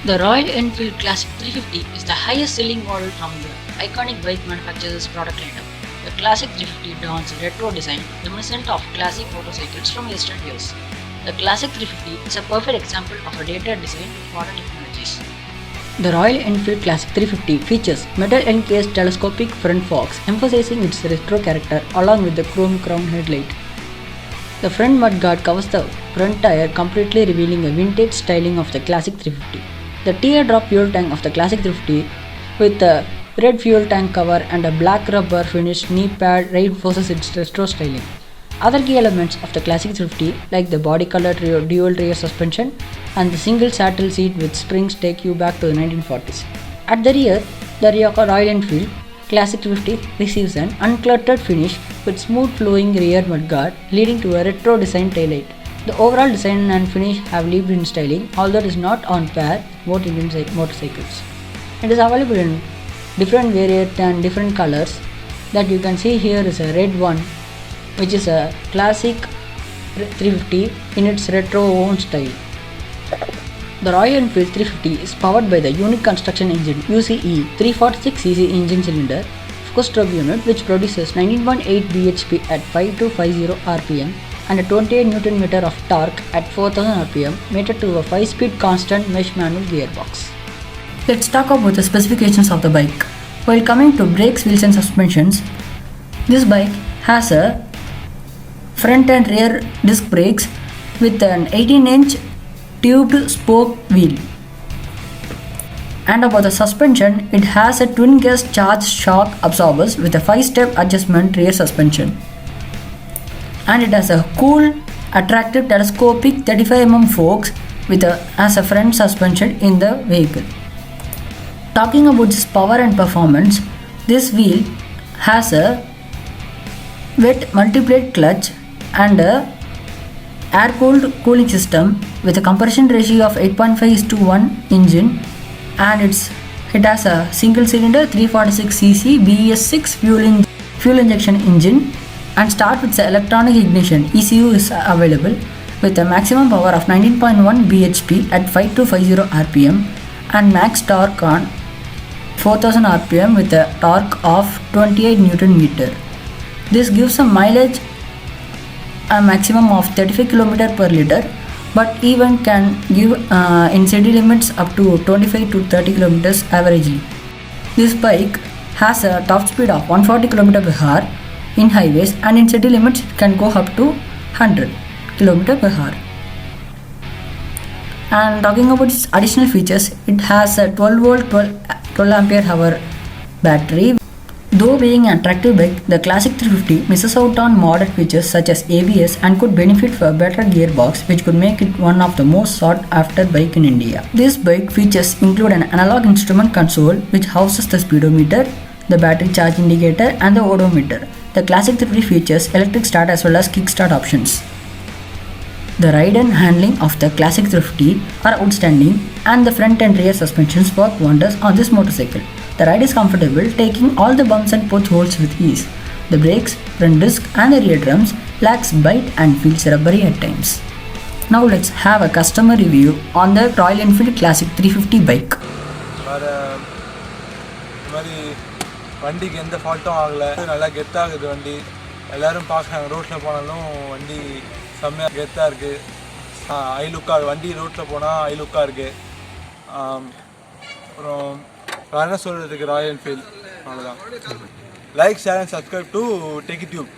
The Royal Enfield Classic 350 is the highest selling model from the iconic bike manufacturer's product lineup. The Classic 350 dons a retro design reminiscent of classic motorcycles from yesteryears. The Classic 350 is a perfect example of a dated design with modern technologies. The Royal Enfield Classic 350 features metal encased telescopic front forks, emphasizing its retro character along with the chrome crown headlight. The front mudguard covers the front tire, completely revealing a vintage styling of the Classic 350. The teardrop fuel tank of the Classic 350 with a red fuel tank cover and a black rubber finished knee pad reinforces its retro styling. Other key elements of the Classic 350 like the body colored dual rear suspension and the single saddle seat with springs take you back to the 1940s. At the rear, the Royal Enfield Classic 350 receives an uncluttered finish with smooth flowing rear mudguard leading to a retro design taillight. The overall design and finish have lived in styling, although it is not on par with both Indian motorcycles. It is available in different variants and different colors. That you can see here is a red one, which is a Classic 350 in its retro own style. The Royal Enfield 350 is powered by the unique construction engine UCE 346cc engine cylinder focus stroke unit, which produces 19.8 bhp at 5250 rpm and a 28 Nm of torque at 4000 rpm, mated to a 5-speed constant mesh manual gearbox. Let's talk about the specifications of the bike. While coming to brakes, wheels and suspensions, this bike has a front and rear disc brakes with an 18-inch tubed spoke wheel. And about the suspension, it has a twin gas charge shock absorbers with a 5-step adjustment rear suspension. And it has a cool, attractive telescopic 35mm forks as a front suspension in the vehicle. Talking about its power and performance, this wheel has a wet multiplate clutch and a air-cooled cooling system with a compression ratio of 8.5:1 engine, and it has a single-cylinder 346cc BS6 fuel injection engine and start with the electronic ignition ECU is available with a maximum power of 19.1 bhp at 5250 rpm and max torque on 4000 rpm with a torque of 28 Nm. This gives a mileage a maximum of 35 km per liter, but even can give in city limits up to 25 to 30 km averagely. This bike has a top speed of 140 km per hour in highways, and in city limits it can go up to 100 km per hour. And talking about its additional features, it has a 12 volt 12 ampere hour battery. Though being an attractive bike, the Classic 350 misses out on modern features such as ABS and could benefit for a better gearbox, which could make it one of the most sought after bike in India. This bike features include an analog instrument console which houses the speedometer, the battery charge indicator and the odometer. The Classic 350 features electric start as well as kickstart options. The ride and handling of the Classic 350 are outstanding, and the front and rear suspensions work wonders on this motorcycle. The ride is comfortable, taking all the bumps and potholes with ease. The brakes, front disc and the rear drums lacks bite and feels rubbery at times. Now let's have a customer review on the Royal Enfield Classic 350 bike. வண்டிக்கு எந்த ஃபால்ட்டும் ஆகலை, நல்லா கெத்தாகுது வண்டி. எல்லோரும் பார்க்குறாங்க, ரோட்டில் போனாலும் வண்டி செம்மையாக கெத்தாக இருக்குது. ஐ லுக்காக வண்டி ரோட்டில் போனால் ஐ லுக்காக இருக்குது. அப்புறம் வேறு என்ன சொல்கிறதுக்கு, ராயல் என்ஃபீல்ட் அவ்வளோதான். Like, share and subscribe to TechieTube.